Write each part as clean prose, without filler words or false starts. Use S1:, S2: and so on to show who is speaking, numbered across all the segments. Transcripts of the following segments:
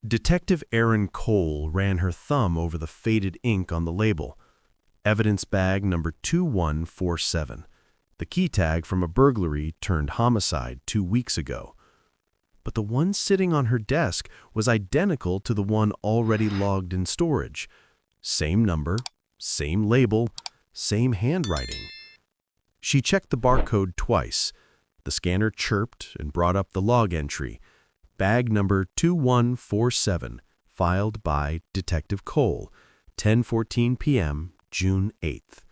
S1: Detective Erin Cole ran her thumb over the faded ink on the label. Evidence bag number 2147. The key tag from a burglary turned homicide 2 weeks ago. But the one sitting on her desk was identical to the one already logged in storage. Same number, same label, same handwriting. She checked the barcode twice. The scanner chirped and brought up the log entry. Bag number 2147, filed by Detective Cole, 10:14 p.m., June 8th.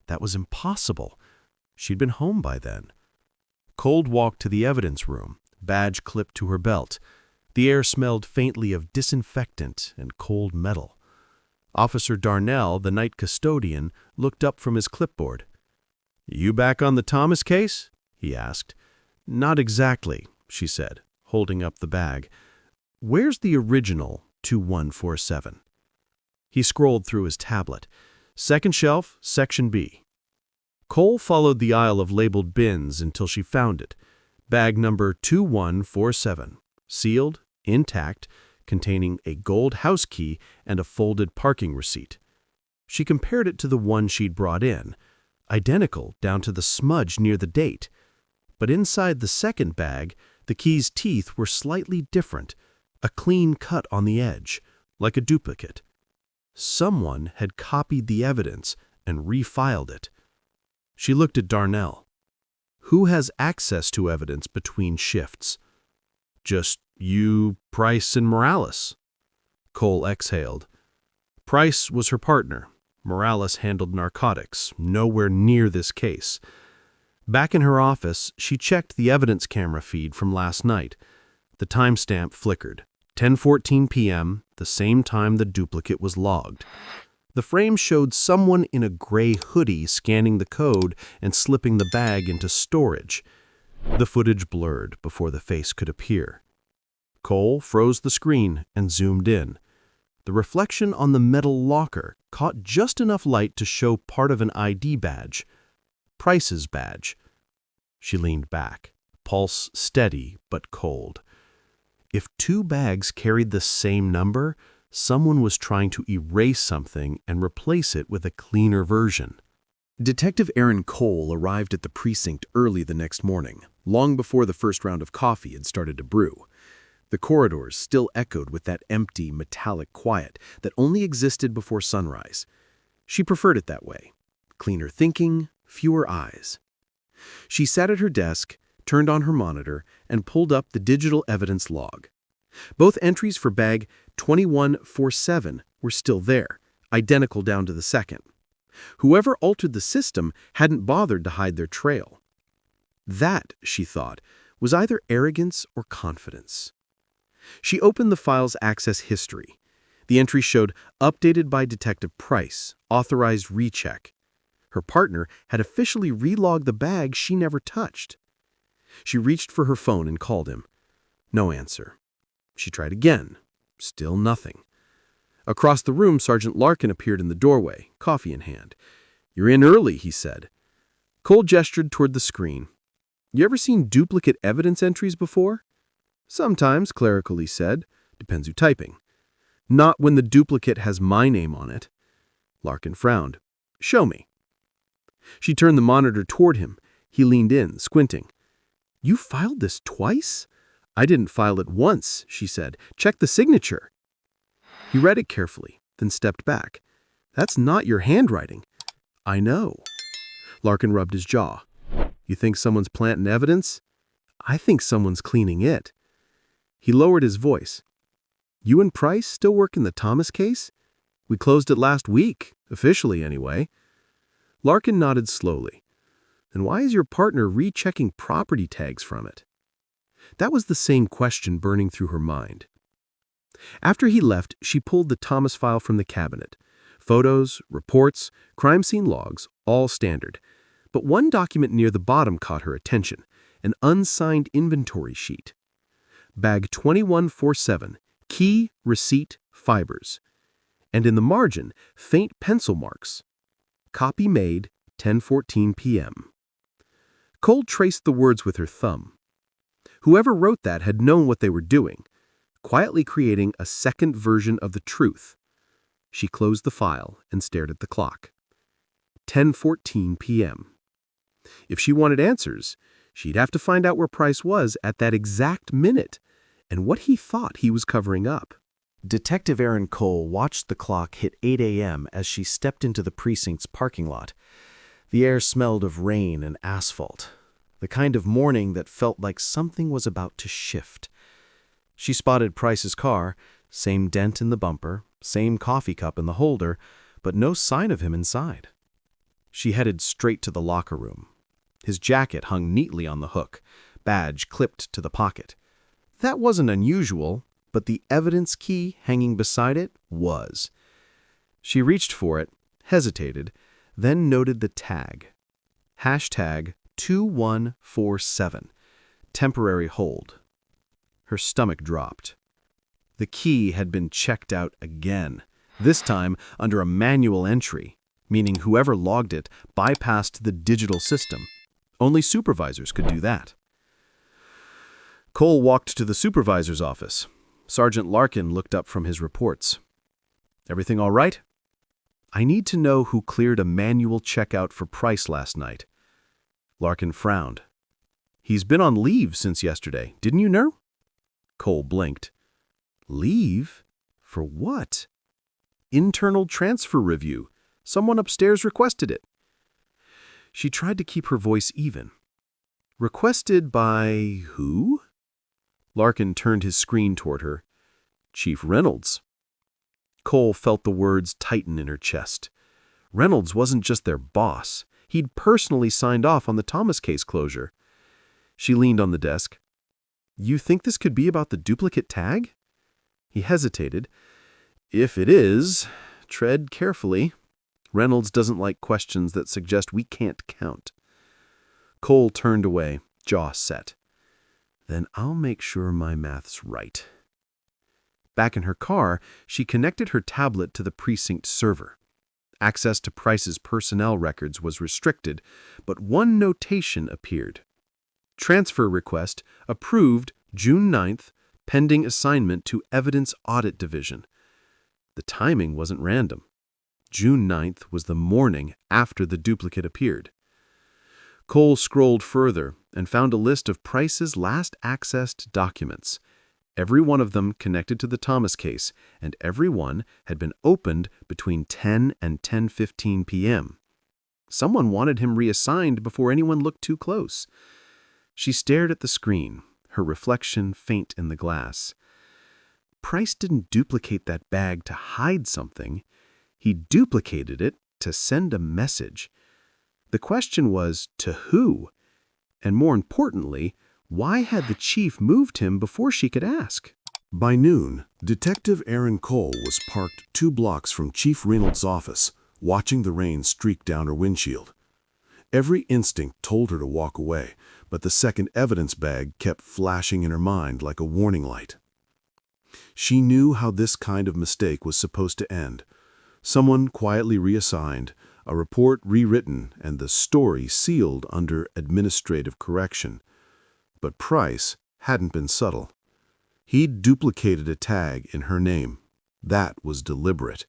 S1: That was impossible. She'd been home by then. Cole walked to the evidence room, badge clipped to her belt. The air smelled faintly of disinfectant and cold metal. Officer Darnell, the night custodian, looked up from his clipboard. "You back on the Thomas case?" he asked. "Not exactly," she said, holding up the bag. "Where's the original 2147? He scrolled through his tablet. "Second shelf, section B." Cole followed the aisle of labeled bins until she found it. Bag number 2147, sealed, intact, containing a gold house key and a folded parking receipt. She compared it to the one she'd brought in, identical down to the smudge near the date. But inside the second bag, the key's teeth were slightly different, a clean cut on the edge, like a duplicate. Someone had copied the evidence and refiled it. She looked at Darnell. "Who has access to evidence between shifts?" "Just you, Price, and Morales." Cole exhaled. Price was her partner. Morales handled narcotics, nowhere near this case. Back in her office, she checked the evidence camera feed from last night. The timestamp flickered. 10:14 p.m., the same time the duplicate was logged. The frame showed someone in a gray hoodie scanning the code and slipping the bag into storage. The footage blurred before the face could appear. Cole froze the screen and zoomed in. The reflection on the metal locker caught just enough light to show part of an ID badge. Price's badge. She leaned back, pulse steady but cold. If 2 bags carried the same number, someone was trying to erase something and replace it with a cleaner version. Detective Erin Cole arrived at the precinct early the next morning, long before the first round of coffee had started to brew. The corridors still echoed with that empty, metallic quiet that only existed before sunrise. She preferred it that way. Cleaner thinking, fewer eyes. She sat at her desk, turned on her monitor, and pulled up the digital evidence log. Both entries for bag 2147 were still there, identical down to the second. Whoever altered the system hadn't bothered to hide their trail. That, she thought, was either arrogance or confidence. She opened the file's access history. The entry showed updated by Detective Price, authorized recheck. Her partner had officially relogged the bag she never touched. She reached for her phone and called him. No answer. She tried again. Still nothing. Across the room, Sergeant Larkin appeared in the doorway, coffee in hand. "You're in early," he said. Cole gestured toward the screen. "You ever seen duplicate evidence entries before?" "Sometimes," clerically said. "Depends who's typing." "Not when the duplicate has my name on it." Larkin frowned. "Show me." She turned the monitor toward him. He leaned in, squinting. "You filed this twice?" "I didn't file it once," she said. "Check the signature." He read it carefully, then stepped back. "That's not your handwriting." "I know." Larkin rubbed his jaw. "You think someone's planting evidence?" "I think someone's cleaning it." He lowered his voice. "You and Price still work in the Thomas case?" "We closed it last week, officially anyway." Larkin nodded slowly. "Then why is your partner rechecking property tags from it?" That was the same question burning through her mind. After he left, she pulled the Thomas file from the cabinet. Photos, reports, crime scene logs, all standard. But one document near the bottom caught her attention, an unsigned inventory sheet. Bag 2147, key, receipt, fibers. And in the margin, faint pencil marks. Copy made, 10:14 p.m. Cole traced the words with her thumb. Whoever wrote that had known what they were doing. quietly creating a second version of the truth. She closed the file and stared at the clock. 10:14 p.m. If she wanted answers, she'd have to find out where Price was at that exact minute and what he thought he was covering up. Detective Erin Cole watched the clock hit 8 a.m. as she stepped into the precinct's parking lot. The air smelled of rain and asphalt, the kind of morning that felt like something was about to shift. She spotted Price's car, same dent in the bumper, same coffee cup in the holder, but no sign of him inside. She headed straight to the locker room. His jacket hung neatly on the hook, badge clipped to the pocket. That wasn't unusual, but the evidence key hanging beside it was. She reached for it, hesitated, then noted the tag. Hashtag 2147, temporary hold. Her stomach dropped. The key had been checked out again, this time under a manual entry, meaning whoever logged it bypassed the digital system. Only supervisors could do that. Cole walked to the supervisor's office. Sergeant Larkin looked up from his reports. "Everything all right?" "I need to know who cleared a manual checkout for Price last night." Larkin frowned. "He's been on leave since yesterday, didn't you know?" Cole blinked. "Leave? For what?" "Internal transfer review. Someone upstairs requested it." She tried to keep her voice even. "Requested by who?" Larkin turned his screen toward her. "Chief Reynolds." Cole felt the words tighten in her chest. Reynolds wasn't just their boss. He'd personally signed off on the Thomas case closure. She leaned on the desk. "You think this could be about the duplicate tag?" He hesitated. "If it is, tread carefully. Reynolds doesn't like questions that suggest we can't count." Cole turned away, jaw set. "Then I'll make sure my math's right." Back in her car, she connected her tablet to the precinct server. Access to Price's personnel records was restricted, but one notation appeared. Transfer request approved June 9th, pending assignment to Evidence Audit Division. The timing wasn't random. June 9th was the morning after the duplicate appeared. Cole scrolled further and found a list of Price's last accessed documents. Every one of them connected to the Thomas case, and every one had been opened between 10 and 10:15 p.m. Someone wanted him reassigned before anyone looked too close. She stared at the screen, her reflection faint in the glass. Price didn't duplicate that bag to hide something. He duplicated it to send a message. The question was, to who? And more importantly, why had the chief moved him before she could ask?
S2: By noon, Detective Erin Cole was parked 2 blocks from Chief Reynolds' office, watching the rain streak down her windshield. Every instinct told her to walk away, but the second evidence bag kept flashing in her mind like a warning light. She knew how this kind of mistake was supposed to end. Someone quietly reassigned, a report rewritten, and the story sealed under administrative correction. But Price hadn't been subtle. He'd duplicated a tag in her name. That was deliberate.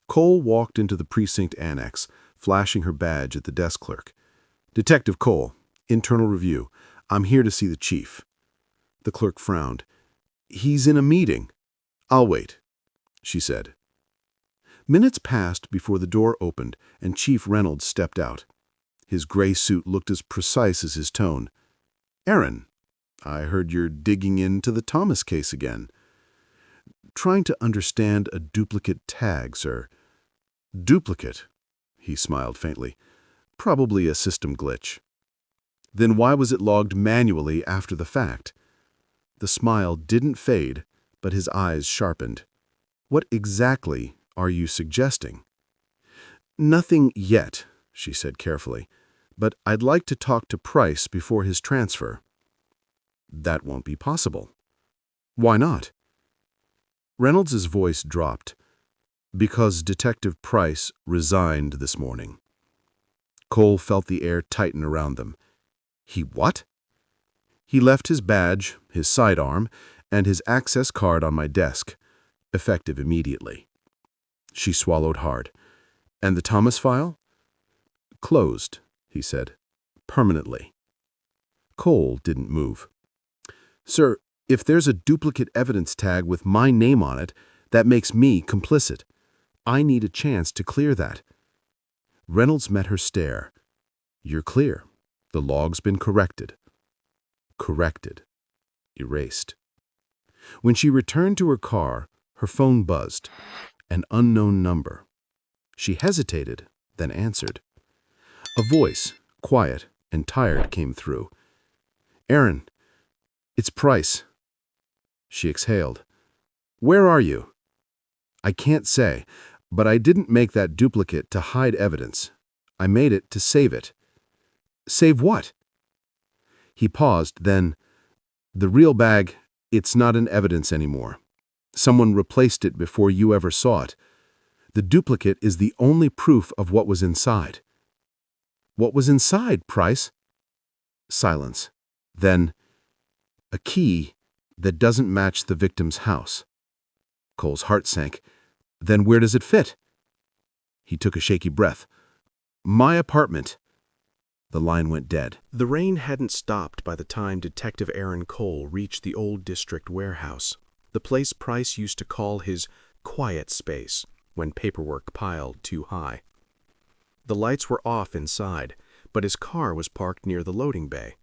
S2: Cole walked into the precinct annex, flashing her badge at the desk clerk. "Detective Cole, internal review. I'm here to see the chief." The clerk frowned. "He's in a meeting." "I'll wait," she said. Minutes passed before the door opened and Chief Reynolds stepped out. His gray suit looked as precise as his tone. "Erin, I heard you're digging into the Thomas case again." "Trying to understand a duplicate tag, sir." "Duplicate?" He smiled faintly. "Probably a system glitch." "Then why was it logged manually after the fact?" The smile didn't fade, but his eyes sharpened. "What exactly are you suggesting?" "Nothing yet," she said carefully, "but I'd like to talk to Price before his transfer." "That won't be possible." "Why not?" Reynolds' voice dropped. "Because Detective Price resigned this morning." Cole felt the air tighten around them. "He what?" "He left his badge, his sidearm, and his access card on my desk, effective immediately. She swallowed hard. And the Thomas file? Closed, he said. Permanently. Cole didn't move. Sir, if there's a duplicate evidence tag with my name on it, that makes me complicit. I need a chance to clear that. Reynolds met her stare. You're clear. The log's been corrected. Corrected. Erased. When she returned to her car, her phone buzzed. An unknown number. She hesitated, then answered. A voice, quiet and tired, came through. Erin, it's Price. She exhaled. Where are you? I can't say, but I didn't make that duplicate to hide evidence. I made it to save it. Save what? He paused, then, the real bag, it's not in evidence anymore. Someone replaced it before you ever saw it. The duplicate is the only proof of what was inside. What was inside, Price? Silence. Then, a key that doesn't match the victim's house. Cole's heart sank. Then where does it fit? He took a shaky breath. My apartment. The line went dead.
S1: The rain hadn't stopped by the time Detective Erin Cole reached the old district warehouse, the place Price used to call his quiet space when paperwork piled too high. The lights were off inside, but his car was parked near the loading bay.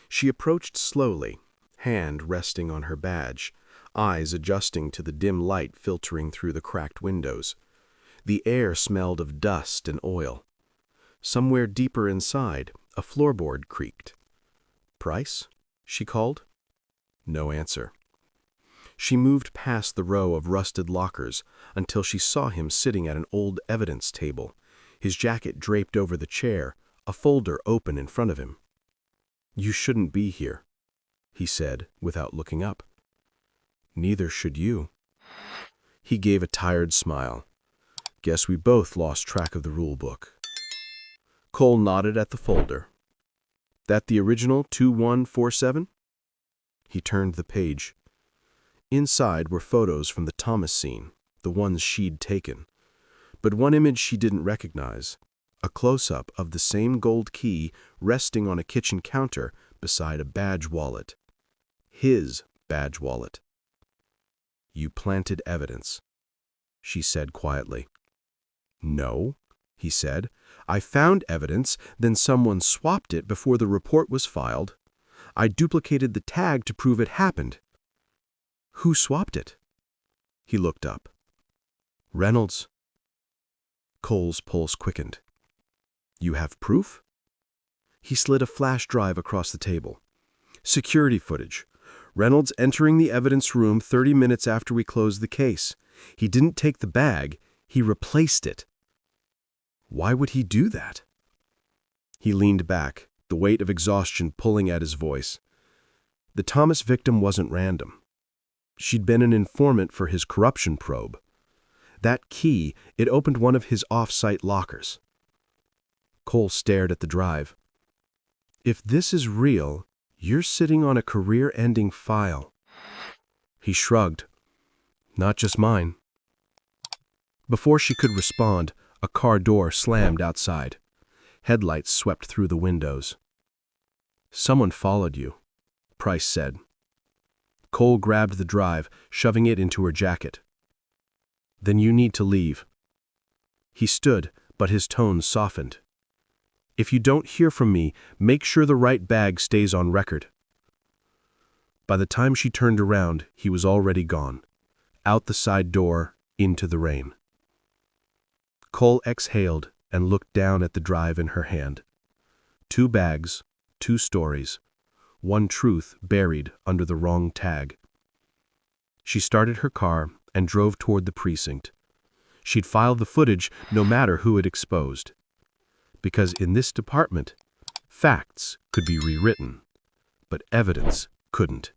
S1: She approached slowly, hand resting on her badge, eyes adjusting to the dim light filtering through the cracked windows. The air smelled of dust and oil. Somewhere deeper inside, a floorboard creaked. Price? She called. No answer. She moved past the row of rusted lockers until she saw him sitting at an old evidence table, his jacket draped over the chair, a folder open in front of him. You shouldn't be here, he said without looking up. Neither should you. He gave a tired smile. Guess we both lost track of the rule book. Cole nodded at the folder. That the original 2147? He turned the page. Inside were photos from the Thomas scene, the ones she'd taken. But one image she didn't recognize, a close-up of the same gold key resting on a kitchen counter beside a badge wallet. His badge wallet. You planted evidence, she said quietly. No, he said. I found evidence, then someone swapped it before the report was filed. I duplicated the tag to prove it happened. Who swapped it? He looked up. Reynolds. Cole's pulse quickened. You have proof? He slid a flash drive across the table. Security footage. Reynolds entering the evidence room 30 minutes after we closed the case. He didn't take the bag, he replaced it. Why would he do that? He leaned back, the weight of exhaustion pulling at his voice. The Thomas victim wasn't random. She'd been an informant for his corruption probe. That key, it opened one of his off-site lockers. Cole stared at the drive. If this is real, you're sitting on a career-ending file. He shrugged. Not just mine. Before she could respond, a car door slammed outside. Headlights swept through the windows. Someone followed you, Price said. Cole grabbed the drive, shoving it into her jacket. Then you need to leave. He stood, but his tone softened. If you don't hear from me, make sure the right bag stays on record. By the time she turned around, he was already gone. Out the side door, into the rain. Cole exhaled and looked down at the drive in her hand. 2 bags, 2 stories, 1 truth buried under the wrong tag. She started her car and drove toward the precinct. She'd file the footage no matter who it exposed. Because in this department, facts could be rewritten, but evidence couldn't.